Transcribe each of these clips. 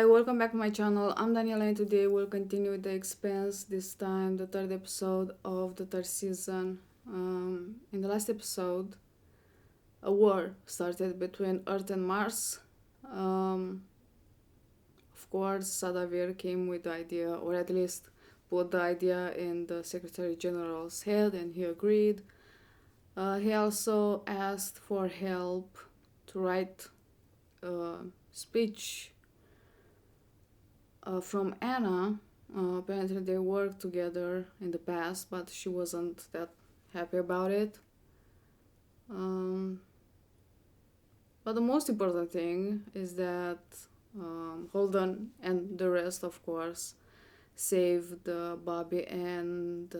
Hi, welcome back to my channel. I'm Daniela and today we'll continue the Expanse, this time the third episode of the third season. In the last episode, a war started between Earth and Mars. Of course, Sadavir came with the idea, or at least put the idea in the Secretary General's head, and he agreed. He also asked for help to write a speech from Anna. Apparently they worked together in the past, but she wasn't that happy about it. But the most important thing is that Holden and the rest, of course, saved Bobby and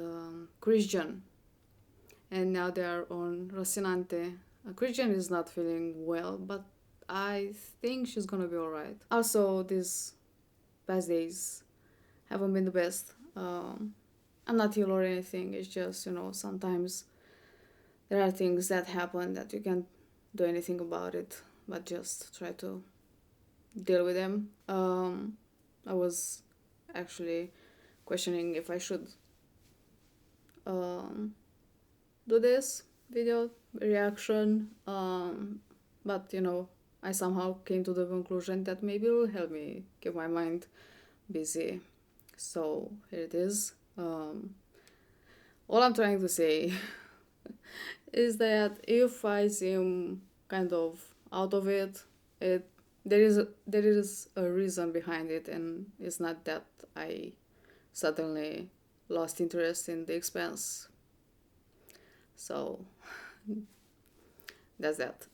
Christian. And now they are on Rocinante. Christian is not feeling well, but I think she's gonna be alright. Also, these past days haven't been the best. I'm not ill or anything, it's just, sometimes there are things that happen that you can't do anything about it, but just try to deal with them. I was actually questioning if I should do this video reaction, but I somehow came to the conclusion that maybe it will help me keep my mind busy. So here it is. All I'm trying to say is that if I seem kind of out of it, there is a reason behind it, and it's not that I suddenly lost interest in The Expanse. So that's that.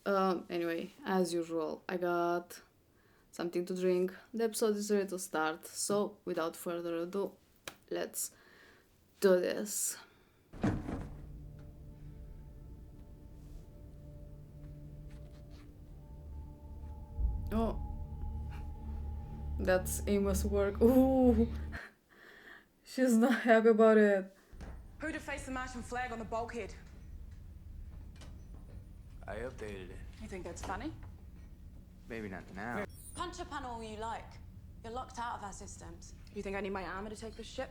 Anyway, as usual, I got something to drink. The episode is ready to start, so without further ado, let's do this. Oh, that's Emma's work. Ooh, she's not happy about it. Who defaced the Martian flag on the bulkhead? I updated it. You think that's funny? Maybe not now. Punch a panel all you like. You're locked out of our systems. You think I need my armor to take this ship?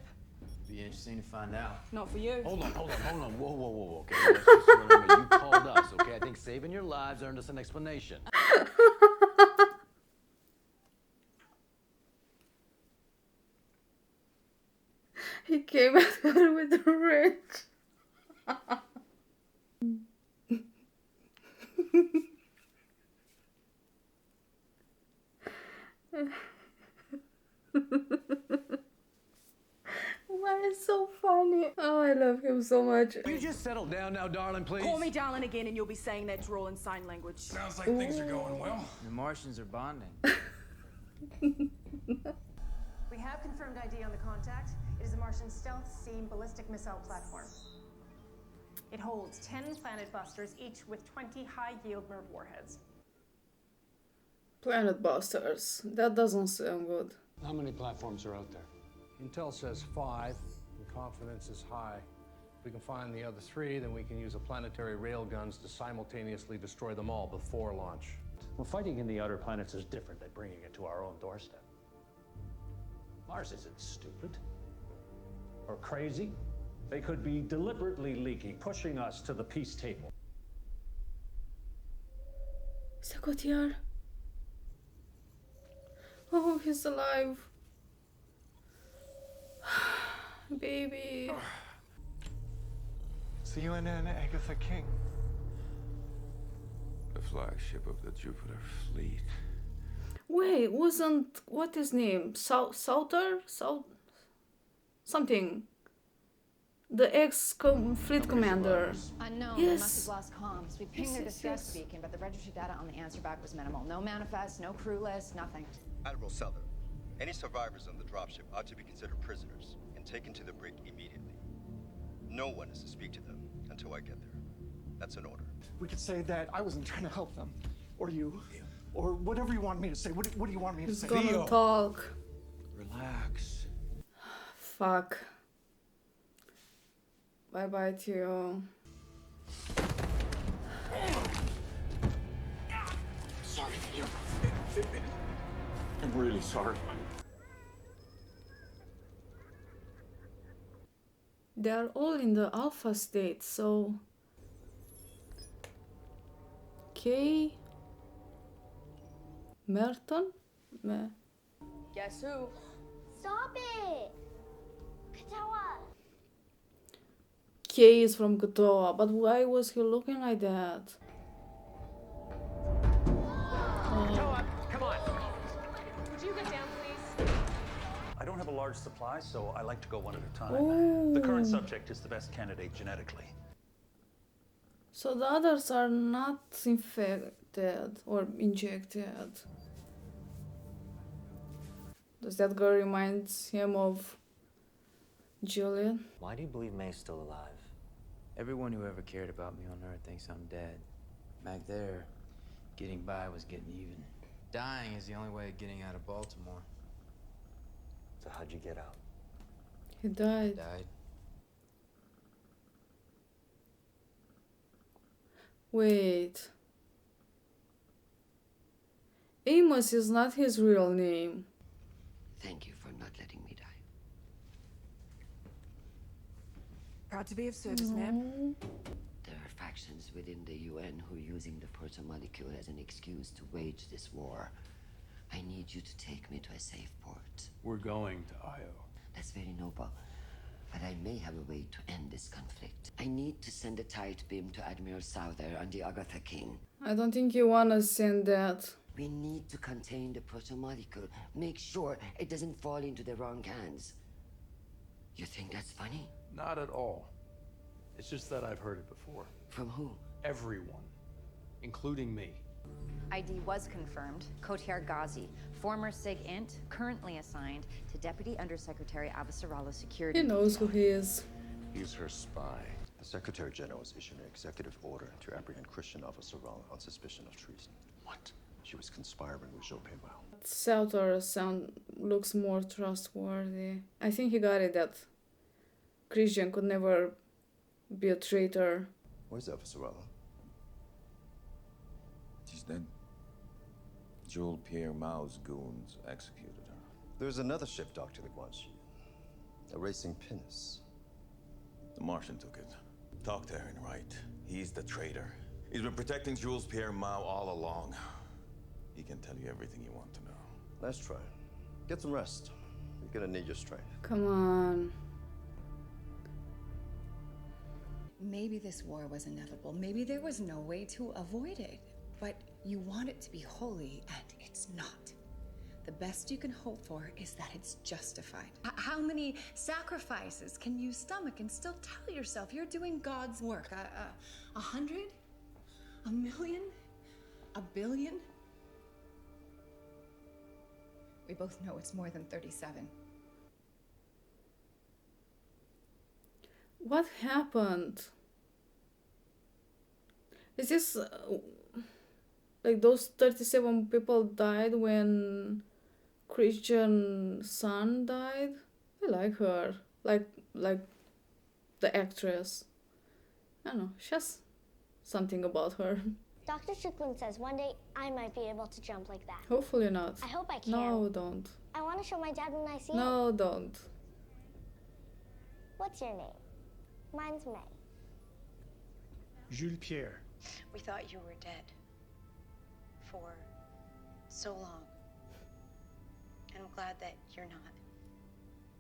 Be interesting to find out. Not for you. Hold on. Whoa. Okay, let's just remember you called us, okay? I think saving your lives earned us an explanation. He came at her with the wrench. Why is so funny? Oh, I love him so much. Will you just settle down now, darling, please? Call me darling again and you'll be saying that drawl in sign language. Sounds like things are going well. The Martians are bonding. We have confirmed ID on the contact. It is a Martian stealth steam ballistic missile platform. It holds 10 planet busters, each with 20 high-yield MIRV warheads. Planet Busters. That doesn't sound good. How many platforms are out there? Intel says 5, and confidence is high. If we can find the other 3, then we can use a planetary railguns to simultaneously destroy them all before launch. Well, fighting in the outer planets is different than bringing it to our own doorstep. Mars isn't stupid or crazy. They could be deliberately leaking, pushing us to the peace table. Sakotiar. Oh, he's alive. Baby. CNN Agatha King. The flagship of the Jupiter fleet. Wait, wasn't what his name? Souter? Something. The ex-fleet commander. Unknown. Yes. They must have lost comms. We pinged their distress Yes. beacon, but the registry data on the answer back was minimal. No manifest, no crew list, nothing. Admiral Souther, any survivors on the dropship ought to be considered prisoners and taken to the brig immediately. No one is to speak to them until I get there. That's an order. We could say that I wasn't trying to help them. Or you. Or whatever you want me to say. What do you want me to He's say? gonna Theo. talk. Relax. Fuck. Bye, Theo. Sorry, Theo. I'm really sorry. They are all in the alpha state, so Kay, Merton, Guess who? Stop it! Katawa! Kay is from Kotoa, but why was he looking like that? Come on. Would you get down, please? I don't have a large supply, so I like to go one at a time. Ooh. The current subject is the best candidate genetically. So the others are not infected or injected. Does that girl remind him of Julian? Why do you believe May's still alive? Everyone who ever cared about me on Earth thinks I'm dead. Back there, getting by was getting even. Dying is the only way of getting out of Baltimore. So how'd you get out? He died. Died. Wait. Amos is not his real name. Thank you for not letting me die. Proud to be of service, ma'am. There are factions within the UN who are using the proto-molecule as an excuse to wage this war. I need you to take me to a safe port. We're going to Io. That's very noble. But I may have a way to end this conflict. I need to send a tight beam to Admiral Souther on the Agatha King. I don't think you wanna send that. We need to contain the proto-molecule. Make sure it doesn't fall into the wrong hands. You think that's funny? Not at all. It's just that I've heard it before. From who? Everyone, including me. ID was confirmed. Kotiar Ghazi, former SIG Int, currently assigned to Deputy Undersecretary Avasarala Security. He knows who he is. He's her spy. The Secretary General has issued an executive order to apprehend Christian Avasarala on suspicion of treason. What? She was conspiring with Joe Mao. Souther looks more trustworthy. I think he got it that Christian could never be a traitor. Where's Avasarala? She's dead. Jules Pierre Mao's goons executed her. There's another ship docked to the Guanxi. A racing pinnace. The Martian took it. Talk to Aaron Wright. He's the traitor. He's been protecting Jules Pierre Mao all along. He can tell you everything you want to know. Nice try. Get some rest. You're gonna need your strength. Come on. Maybe this war was inevitable. Maybe there was no way to avoid it. But you want it to be holy, and it's not. The best you can hope for is that it's justified. How many sacrifices can you stomach and still tell yourself you're doing God's work? 100? 1,000,000? 1 billion? We both know it's more than 37. What happened? Is this like those 37 people died when Christian's son died? I like her, like the actress. I don't know, she has something about her. Dr. Strickland says one day I might be able to jump like that. Hopefully not. I hope I can. No, don't. I want to show my dad when I see him. No, don't. What's your name? Mine's May. Jules Pierre. We thought you were dead. For so long. And I'm glad that you're not.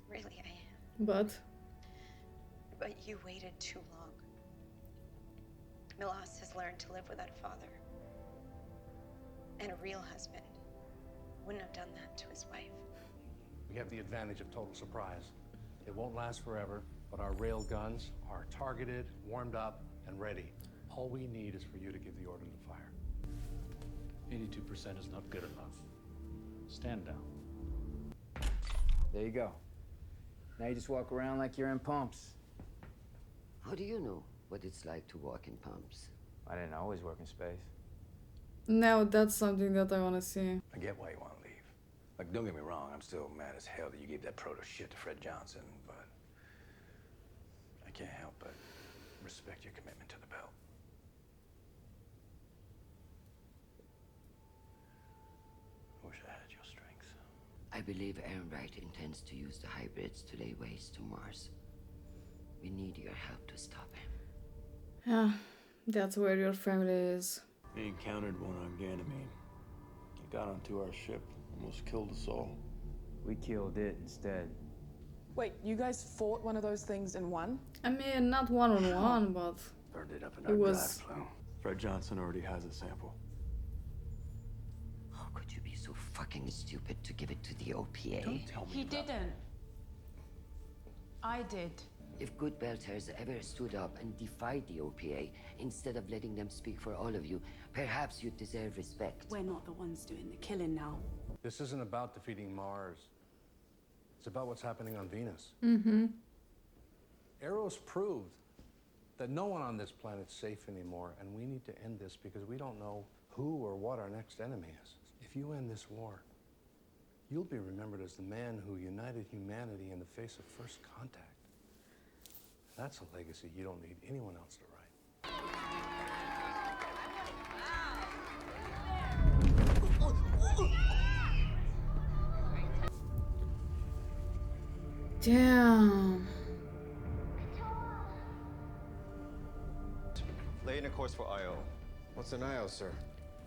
Really, I am. But you waited too long. Milos has learned to live without a father. And a real husband wouldn't have done that to his wife. We have the advantage of total surprise. It won't last forever, but our rail guns are targeted, warmed up, and ready. All we need is for you to give the order to fire. 82% is not good enough. Stand down. There you go. Now you just walk around like you're in pumps. How do you know what it's like to walk in pumps? I didn't always work in space. now that's something that I want to see. I get why you want to leave. Like, don't get me wrong, I'm still mad as hell that you gave that proto shit to Fred Johnson, but I can't help but respect your commitment to the belt. I wish I had your strength. I believe Ehrenreich intends to use the hybrids to lay waste to Mars. We need your help to stop him. Yeah, that's where your family is. We encountered one on Ganymede. It got onto our ship, almost killed us all. We killed it instead. Wait, you guys fought one of those things and won? I mean, not one-on-one, but Burned it up in it our was... drive flow. Fred Johnson already has a sample. How could you be so fucking stupid to give it to the OPA? Don't tell me He didn't. I did. If good Belters ever stood up and defied the OPA, instead of letting them speak for all of you, perhaps you'd deserve respect. We're not the ones doing the killing now. This isn't about defeating Mars. It's about what's happening on Venus. Mm-hmm. Eros proved that no one on this planet's safe anymore, and we need to end this because we don't know who or what our next enemy is. If you end this war, you'll be remembered as the man who united humanity in the face of first contact. That's a legacy you don't need anyone else to write. Damn. Laying a course for IO. What's an IO, sir?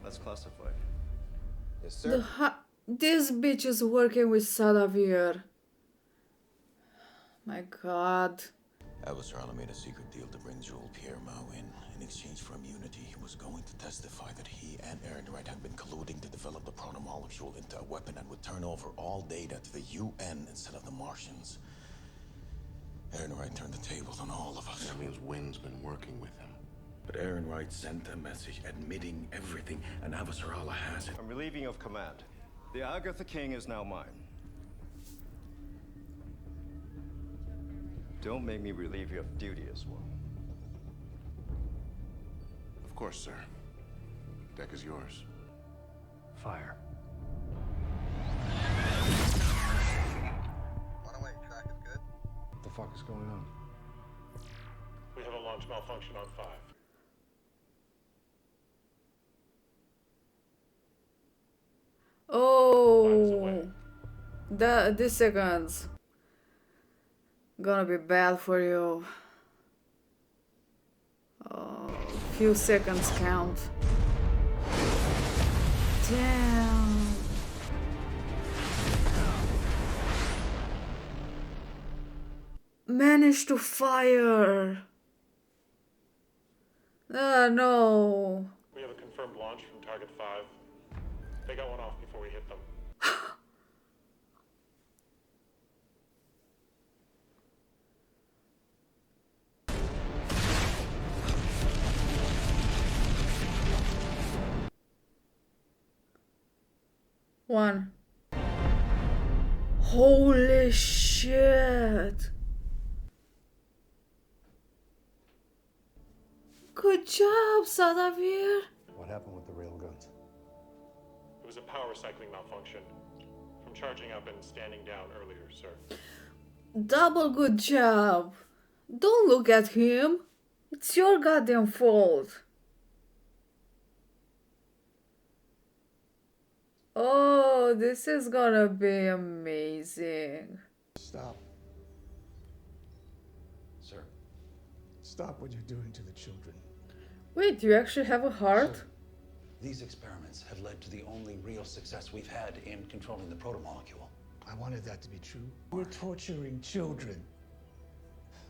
That's classified. Yes, sir. This bitch is working with Sadavir. My god. Avasarala made a secret deal to bring Jules Pierre Mao in exchange for immunity. He was going to testify that he and Ehrenreich had been colluding to develop the protomolecule into a weapon and would turn over all data to the UN instead of the Martians. Ehrenreich turned the tables on all of us. That means Wynn's been working with him. But Ehrenreich sent a message admitting everything, and Avasarala has it. I'm relieving you of command. The Agatha King is now mine. Don't make me relieve you of duty as well. Of course, sir. Deck is yours. Fire. Runaway track is good. What the fuck is going on? We have a launch malfunction on 5. Oh, this seconds gonna be bad for you. Few seconds count. Damn. Managed to fire. No. We have a confirmed launch from target 5. They got one off before we hit them. One. Holy shit. Good job, Sadavir. What happened with the railguns? It was a power cycling malfunction from charging up and standing down earlier, sir. Double good job. Don't look at him. It's your goddamn fault. Oh, this is gonna be amazing. Stop. Sir. Stop what you're doing to the children. Wait, you actually have a heart? Sir, these experiments have led to the only real success we've had in controlling the protomolecule. I wanted that to be true. We're torturing children.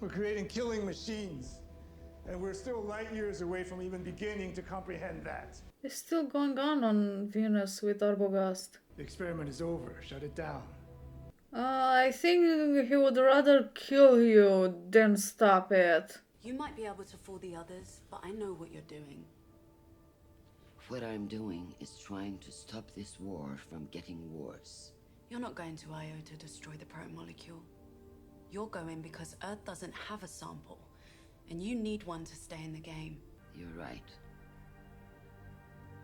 We're creating killing machines. And we're still light years away from even beginning to comprehend that. It's still going on Venus with Arbogast. The experiment is over. Shut it down. I think he would rather kill you than stop it. You might be able to fool the others, but I know what you're doing. What I'm doing is trying to stop this war from getting worse. You're not going to Io to destroy the protomolecule. You're going because Earth doesn't have a sample, and you need one to stay in the game. You're right.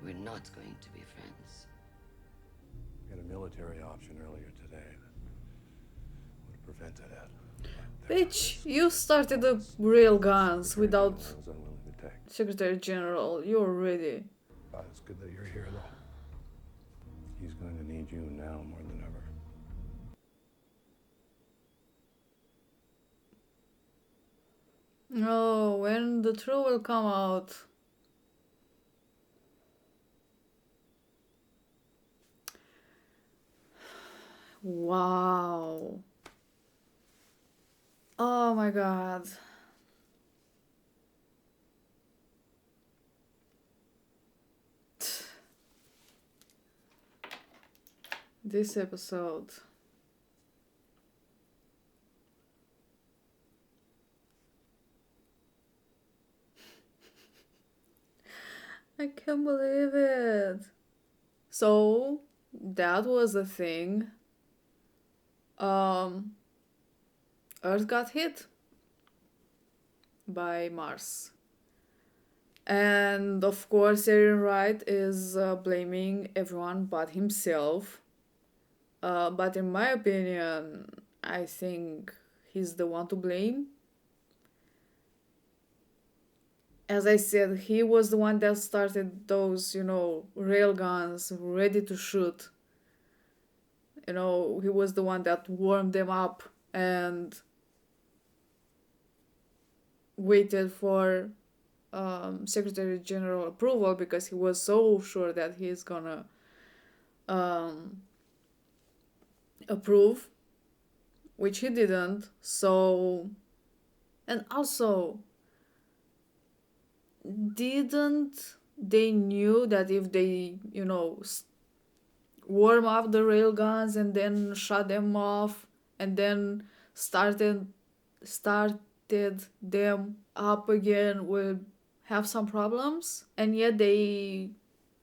We're not going to be friends. We had a military option earlier today that would have prevented it. Bitch, you started the railguns without I was unwilling to take. Secretary General. You're ready. It's good that you're here, though. He's going to need you now more than ever. Oh, when the truth will come out. Wow. Oh my god. This episode. I can't believe it. So, that was the thing. Earth got hit by Mars. And of course, Aaron Wright is blaming everyone but himself. But in my opinion, I think he's the one to blame. As I said, he was the one that started those, rail guns ready to shoot. He was the one that warmed them up and waited for Secretary General approval because he was so sure that he's gonna approve, which he didn't. So, and also, didn't they knew that if they, warm up the railguns and then shut them off and then started them up again will have some problems, and yet they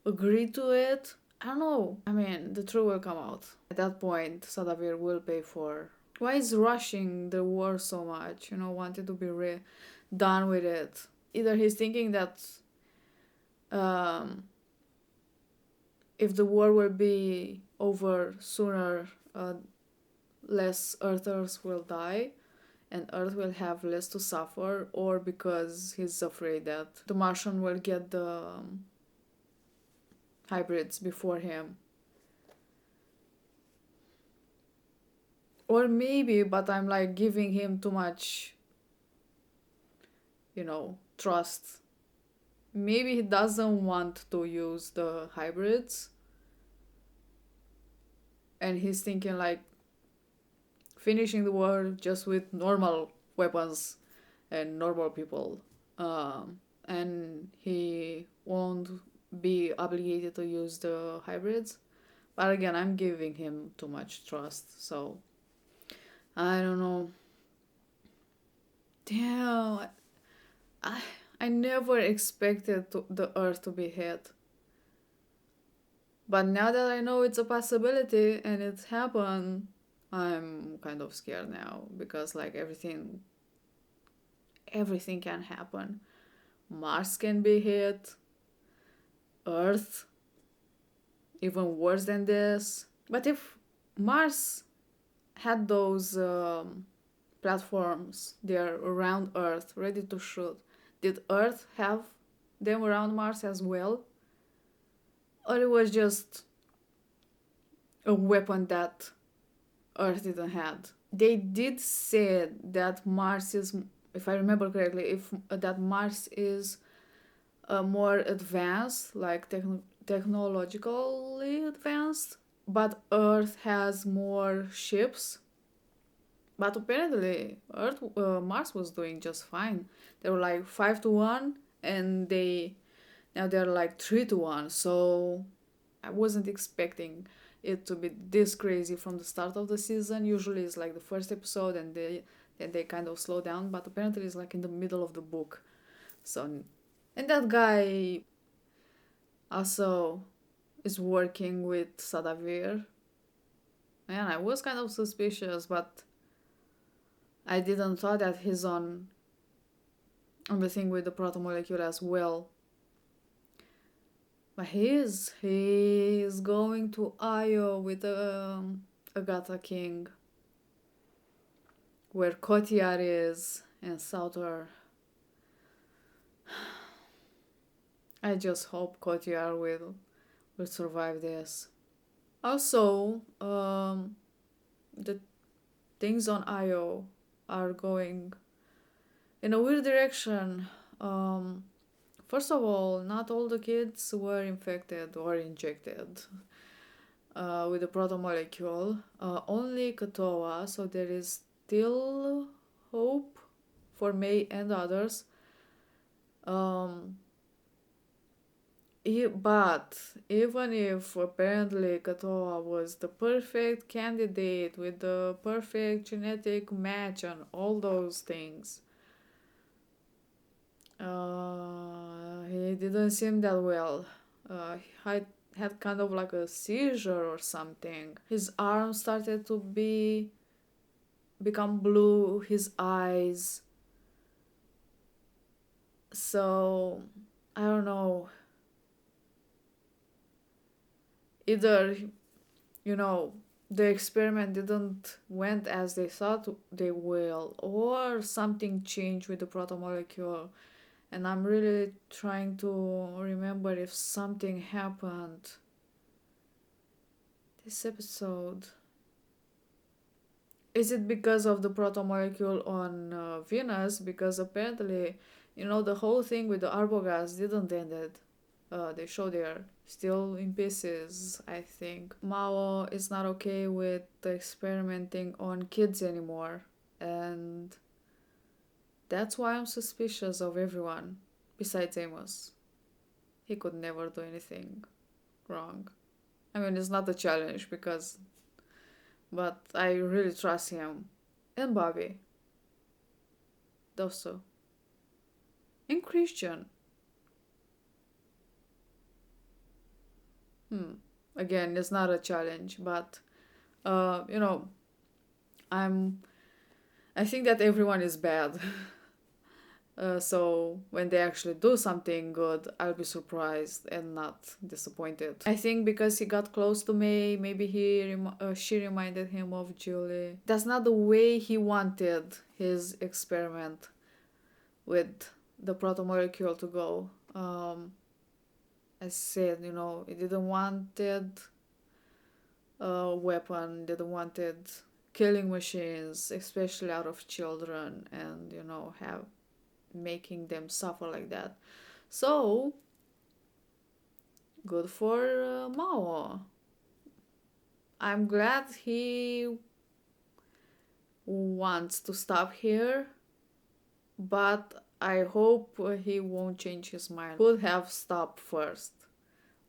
agreed to it. I don't know. I mean, the truth will come out. At that point, Sadavir will pay for why is rushing the war so much, wanted to be done with it. Either he's thinking that if the war will be over sooner, less Earthers will die and Earth will have less to suffer, or because he's afraid that the Martian will get the hybrids before him. Or maybe, but I'm like giving him too much, trust. Maybe he doesn't want to use the hybrids. And he's thinking like finishing the war just with normal weapons and normal people. And he won't be obligated to use the hybrids. But again, I'm giving him too much trust, so I don't know. Damn, I never expected the Earth to be hit. But now that I know it's a possibility and it's happened, I'm kind of scared now because like everything can happen. Mars can be hit, Earth, even worse than this. But if Mars had those platforms there around Earth ready to shoot, did Earth have them around Mars as well? Or it was just a weapon that Earth didn't have? They did say that Mars is, if I remember correctly, that Mars is more advanced, like technologically advanced, but Earth has more ships. But apparently, Mars was doing just fine. They were like 5-1, and now they're like 3-1. So I wasn't expecting it to be this crazy from the start of the season. Usually it's like the first episode, and they kind of slow down. But apparently it's like in the middle of the book. So, and that guy also is working with Sadavir. Man, I was kind of suspicious, but I didn't thought that he's on the thing with the protomolecule as well. But he is going to Io with Agatha King, where Kotiar is and Souter. I just hope Kotiar will survive this. Also, the things on Io are going in a weird direction. First of all, not all the kids were infected or injected with the protomolecule. Only Katoa, so there is still hope for May and others. But even if apparently Katoa was the perfect candidate with the perfect genetic match and all those things, he didn't seem that well. He had kind of like a seizure or something. His arm started to become blue, his eyes. So I don't know. Either, the experiment didn't went as they thought they will, or something changed with the protomolecule. And I'm really trying to remember if something happened this episode. Is it because of the protomolecule on Venus? Because apparently, the whole thing with the Arbogast didn't end it. They show they're still in pieces, I think. Mao is not okay with the experimenting on kids anymore. And that's why I'm suspicious of everyone, besides Amos. He could never do anything wrong. I mean, it's not a challenge but I really trust him. And Bobby. Those two. And Christian. Again, it's not a challenge, but I think that everyone is bad. So when they actually do something good, I'll be surprised and not disappointed. I think because he got close to May, maybe she reminded him of Julie. That's not the way he wanted his experiment with the protomolecule to go. As said, he didn't wanted a weapon, didn't wanted killing machines, especially out of children, and making them suffer like that. So good for Mao. I'm glad he wants to stop here, but I hope he won't change his mind. Could have stopped first.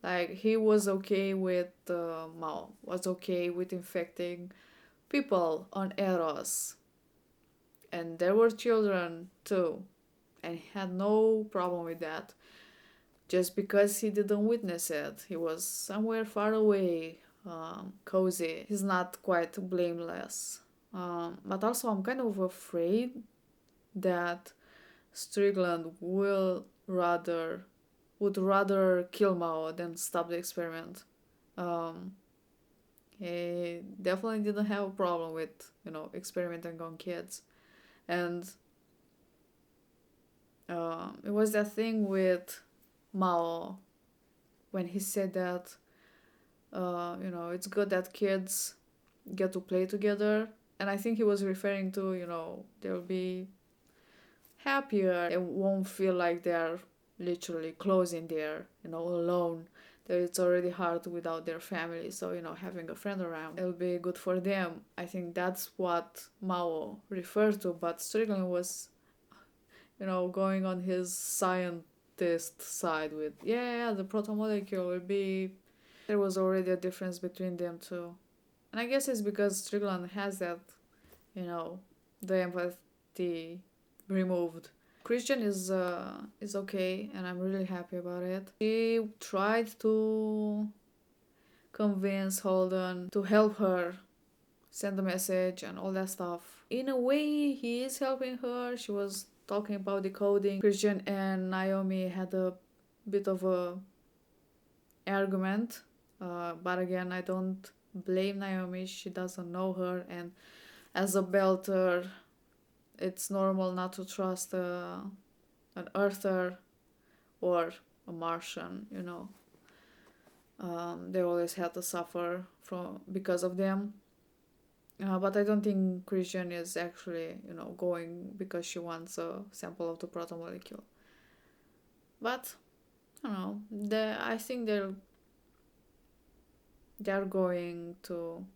Like, he was okay with Mao, was okay with infecting people on Eros. And there were children too. And he had no problem with that. Just because he didn't witness it. He was somewhere far away, cozy. He's not quite blameless. But also I'm kind of afraid that Strickland would rather kill Mao than stop the experiment. He definitely didn't have a problem with, experimenting on kids. And it was that thing with Mao when he said that, it's good that kids get to play together. And I think he was referring to, they'll be happier. They won't feel like they're literally closed in there, alone. That it's already hard without their family. So, having a friend around, it'll be good for them. I think that's what Mao referred to. But Strickland was, going on his scientist side with, the protomolecule will be... There was already a difference between them two. And I guess it's because Strickland has that, the empathy removed. Christian is okay, and I'm really happy about it. She tried to convince Holden to help her send the message and all that stuff. In a way, he is helping her. She was talking about decoding. Christian and Naomi had a bit of a argument, but again, I don't blame Naomi. She doesn't know her, and as a belter, it's normal not to trust an Earther or a Martian, They always had to suffer because of them. But I don't think Christian is actually, going because she wants a sample of the proto molecule. But I don't know. I think they're going to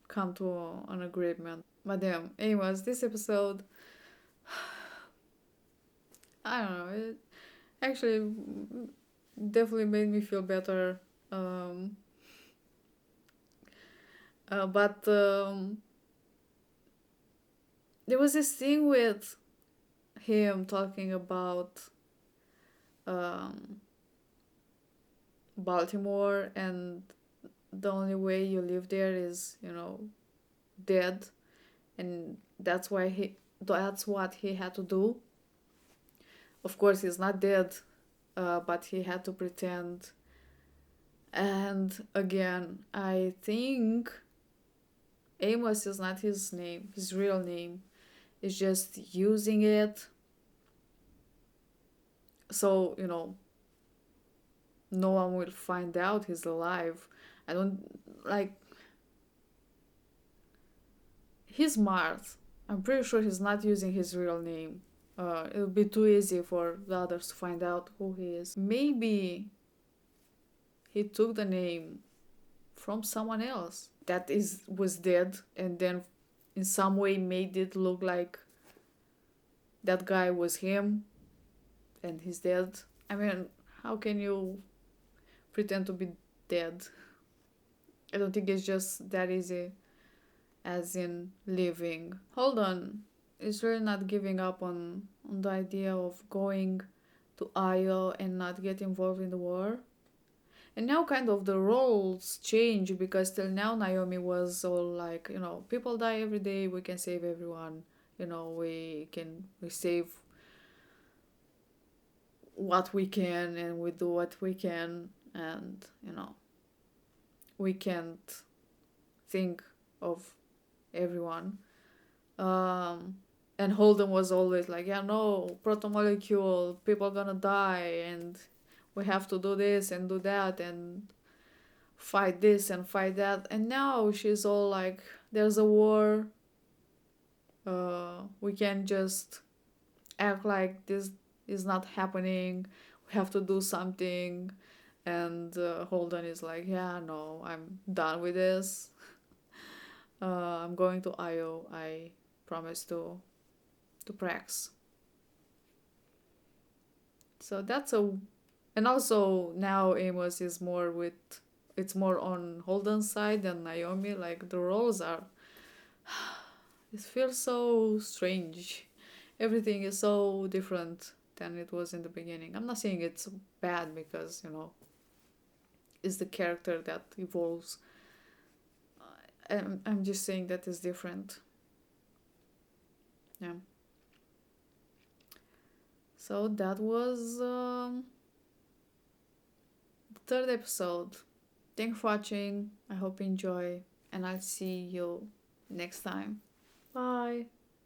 come to an agreement. But damn, anyways, this episode, I don't know. It actually definitely made me feel better. But there was this thing with him talking about Baltimore, and the only way you live there is, dead, and that's what he had to do. Of course, he's not dead, but he had to pretend. And again, I think Amos is not his name, his real name. Is just using it so, no one will find out he's alive. I don't like. He's smart. I'm pretty sure he's not using his real name. It would be too easy for the others to find out who he is. Maybe he took the name from someone else that was dead, and then in some way made it look like that guy was him and he's dead. I mean, how can you pretend to be dead? I don't think it's just that easy as in living. Hold on. It's really not giving up on the idea of going to Io and not get involved in the war. And now kind of the roles change, because till now Naomi was all like, people die every day, we can save everyone. We save what we can, and we do what we can, and we can't think of everyone. And Holden was always like, yeah, no, protomolecule, people gonna die, and we have to do this and do that and fight this and fight that. And now she's all like, there's a war, we can't just act like this is not happening, we have to do something. And Holden is like, yeah, no, I'm done with this. I'm going to Io, I promise to Prax. So that's and also now Amos is it's more on Holden's side than Naomi. Like, the roles are, it feels so strange. Everything is so different than it was in the beginning. I'm not saying it's bad, because it's the character that evolves. I'm just saying that it's different. Yeah. So that was the third episode. Thanks for watching. I hope you enjoy, and I'll see you next time. Bye.